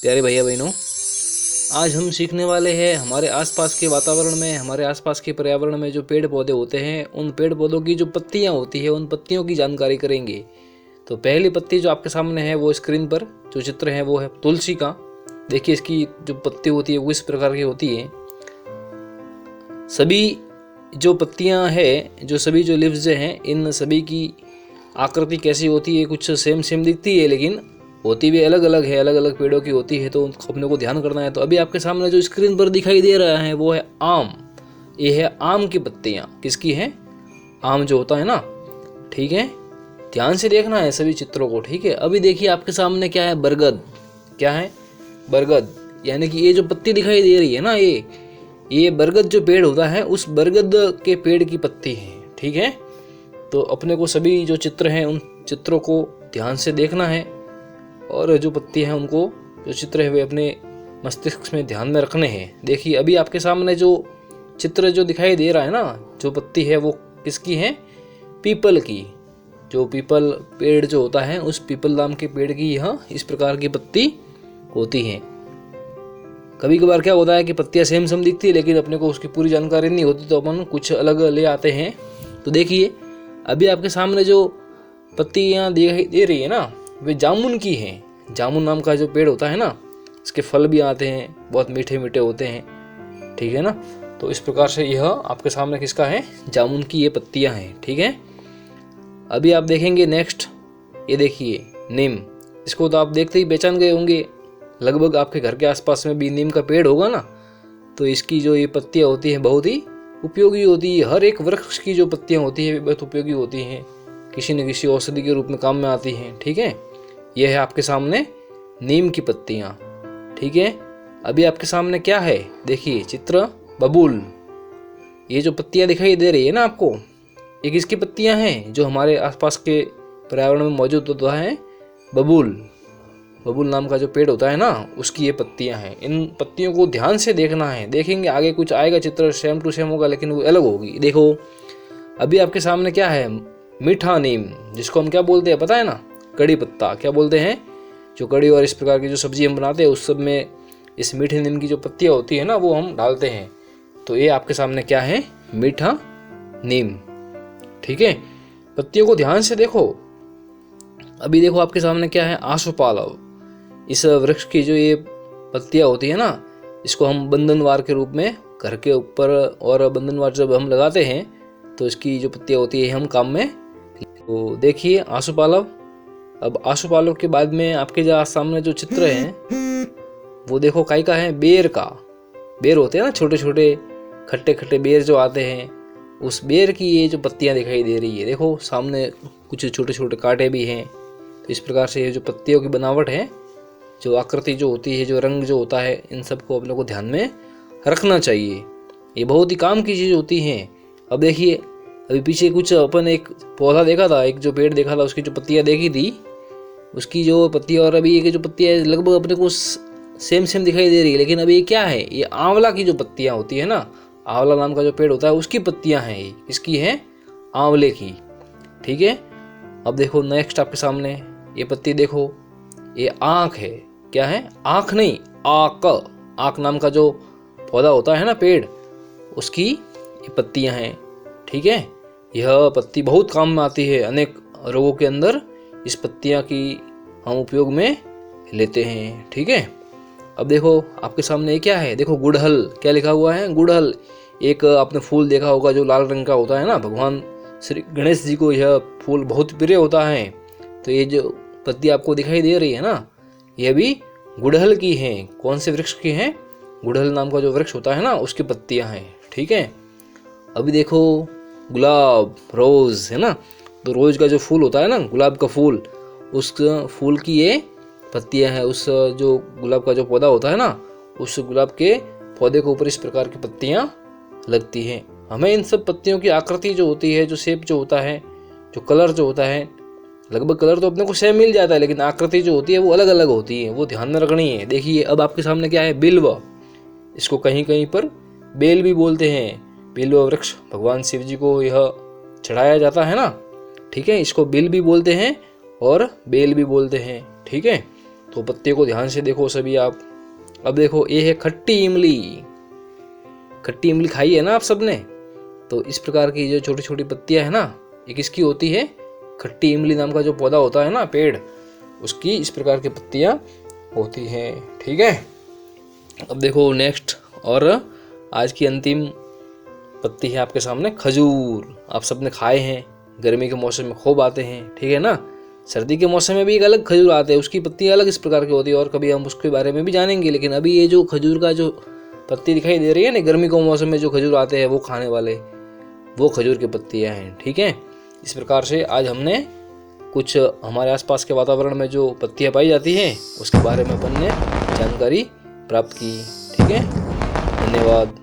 प्यारे भैया बहनों, आज हम सीखने वाले हैं हमारे आसपास के वातावरण में, हमारे आसपास के पर्यावरण में जो पेड़ पौधे होते हैं, उन पेड़ पौधों की जो पत्तियां होती है, उन पत्तियों की जानकारी करेंगे। तो पहली पत्ती जो आपके सामने है वो स्क्रीन पर जो चित्र है वो है तुलसी का। देखिए इसकी जो पत्ती होती है वो इस प्रकार की होती है। सभी जो पत्तियां हैं, जो सभी जो लीव्स हैं, इन सभी की आकृति कैसी होती है, कुछ सेम दिखती है लेकिन होती भी अलग अलग है, अलग अलग पेड़ों की होती है, तो अपने को ध्यान करना है। तो अभी आपके सामने जो स्क्रीन पर दिखाई दे रहा है वो है आम। ये है आम की पत्तियां। किसकी है? आम जो होता है ना, ठीक है। ध्यान से देखना है सभी चित्रों को, ठीक है। अभी देखिए आपके सामने क्या है, बरगद। क्या है? बरगद। यानी कि ये जो पत्ती दिखाई दे रही है ना, ये बरगद जो पेड़ होता है, उस बरगद के पेड़ की पत्ती है, ठीक है। तो अपने को सभी जो चित्र हैं उन चित्रों को ध्यान से देखना है और जो पत्ती हैं उनको, जो चित्र है वे अपने मस्तिष्क में ध्यान में रखने हैं। देखिए अभी आपके सामने जो चित्र जो दिखाई दे रहा है ना, जो पत्ती है वो किसकी है? पीपल की। जो पीपल पेड़ जो होता है, उस पीपल नाम के पेड़ की यह इस प्रकार की पत्ती होती है। कभी कभार क्या होता है कि पत्तियां सेम दिखती है लेकिन अपने को उसकी पूरी जानकारी नहीं होती, तो अपन कुछ अलग ले आते हैं। तो देखिए अभी आपके सामने जो पत्तियां दिखाई दे रही है ना, वे जामुन की हैं। जामुन नाम का जो पेड़ होता है ना, इसके फल भी आते हैं, बहुत मीठे मीठे होते हैं, ठीक है ना। तो इस प्रकार से यह आपके सामने किसका है? जामुन की ये पत्तियां हैं, ठीक है। अभी आप देखेंगे नेक्स्ट, ये देखिए नीम। इसको तो आप देखते ही पहचान गए होंगे, लगभग आपके घर के आसपास में भी नीम का पेड़ होगा ना। तो इसकी जो ये पत्तियां होती हैं बहुत ही उपयोगी होती है। हर एक वृक्ष की जो पत्तियां होती है बहुत उपयोगी होती हैं, किसी न किसी औषधि के रूप में काम में आती हैं, ठीक है। यह है आपके सामने नीम की पत्तियां, ठीक है। अभी आपके सामने क्या है, देखिए चित्र बबूल। ये जो पत्तियां दिखाई दे रही है ना आपको, ये किसकी पत्तियां हैं? जो हमारे आसपास के पर्यावरण में मौजूद होता है बबूल। बबूल नाम का जो पेड़ होता है ना, उसकी ये पत्तियां हैं। इन पत्तियों को ध्यान से देखना है। देखेंगे आगे कुछ आएगा चित्र, सेम टू सेम होगा लेकिन वो अलग होगी। देखो अभी आपके सामने क्या है, मीठा नीम, जिसको हम क्या बोलते हैं पता है ना? कड़ी पत्ता। क्या बोलते हैं? जो कड़ी और इस प्रकार की जो सब्जी हम बनाते हैं उस सब में इस मीठे नीम की जो पत्तियां होती है ना, वो हम डालते हैं। तो ये आपके सामने क्या है? मीठा नीम, ठीक है। पत्तियों को ध्यान से देखो। अभी देखो आपके सामने क्या है, आशुपालव। इस वृक्ष की जो ये पत्तियां होती है ना, इसको हम बंधनवार के रूप में घर के ऊपर, और बंधनवार जब हम लगाते हैं तो इसकी जो पत्तियां होती है हम काम में। तो देखिए आशुपालव। अब आशुपालव के बाद में आपके जो सामने जो चित्र है वो देखो काई का है? बेर का। बेर होते हैं ना, छोटे छोटे खट्टे खट्टे बेर जो आते हैं, उस बेर की ये जो पत्तियां दिखाई दे रही है। देखो सामने कुछ छोटे छोटे कांटे भी हैं। तो इस प्रकार से ये जो पत्तियों की बनावट है, जो आकृति जो होती है, जो रंग जो होता है, इन सब को अपने को ध्यान में रखना चाहिए। ये बहुत ही काम की चीज़ होती हैं। अब देखिए अभी पीछे कुछ अपन एक पौधा देखा था, एक जो पेड़ देखा था, उसकी जो पत्तियां देखी थी, उसकी जो पत्तियां और अभी ये जो पत्तियां लगभग अपने को सेम दिखाई दे रही है। लेकिन अभी ये क्या है? ये आंवला की जो पत्तियां होती है ना, आंवला नाम का जो पेड़ होता है उसकी पत्तियां हैं। ये इसकी है? आंवले की, ठीक है। अब देखो नेक्स्ट आपके सामने ये पत्ती देखो, ये आँख है। क्या है? आँख नहीं, आक। आँख नाम का जो पौधा होता है ना, पेड़, उसकी ये पत्तियां हैं, ठीक है। यह पत्ती बहुत काम में आती है। अनेक रोगों के अंदर इस पत्तियां की हम उपयोग में लेते हैं, ठीक है। अब देखो आपके सामने क्या है, देखो गुड़हल। क्या लिखा हुआ है? गुड़हल। एक आपने फूल देखा होगा जो लाल रंग का होता है ना, भगवान श्री गणेश जी को यह फूल बहुत प्रिय होता है। तो ये जो पत्ती आपको दिखाई दे रही है ना, यह भी गुड़हल की हैं। कौन से वृक्ष की हैं? गुड़हल नाम का जो वृक्ष होता है ना, उसकी पत्तियां हैं, ठीक है। अभी देखो गुलाब, रोज है ना। तो रोज का जो फूल होता है ना, गुलाब का फूल, उस फूल की ये पत्तियां हैं। उस जो गुलाब का जो पौधा होता है ना, उस गुलाब के पौधे के ऊपर इस प्रकार की पत्तियां लगती हैं। हमें इन सब पत्तियों की आकृति जो होती है, जो शेप जो होता है, जो कलर जो होता है, लगभग कलर तो अपने को सेम मिल जाता है लेकिन आकृति जो होती है वो अलग अलग होती है, वो ध्यान में रखनी है। देखिए अब आपके सामने क्या है, बिल्व। इसको कहीं कहीं पर बेल भी बोलते हैं। बिल्व वृक्ष भगवान शिव जी को यह चढ़ाया जाता है ना, ठीक है। इसको बिल भी बोलते हैं और बेल भी बोलते हैं, ठीक है। तो पत्ते को ध्यान से देखो सभी आप। अब देखो ये है खट्टी इमली। खट्टी इमली खाई है ना आप सबने। तो इस प्रकार की जो छोटी छोटी पत्तियां है ना, ये किसकी होती है? खट्टी इमली नाम का जो पौधा होता है ना, पेड़, उसकी इस प्रकार की पत्तियां होती हैं। ठीक है। अब देखो नेक्स्ट और आज की अंतिम पत्ती है आपके सामने खजूर। आप सबने खाए हैं, गर्मी के मौसम में खूब आते हैं, ठीक है ना। सर्दी के मौसम में भी एक अलग खजूर आते हैं, उसकी पत्ती अलग इस प्रकार की होती है और कभी हम उसके बारे में भी जानेंगे। लेकिन अभी ये जो खजूर का जो पत्ती दिखाई दे रही है ना, गर्मी के मौसम में जो खजूर आते हैं वो खाने वाले, वो खजूर की पत्तियां हैं। ठीक है। इस प्रकार से आज हमने कुछ हमारे आसपास के वातावरण में जो पत्तियां पाई जाती हैं उसके बारे में अपन ने जानकारी प्राप्त की। ठीक है, धन्यवाद।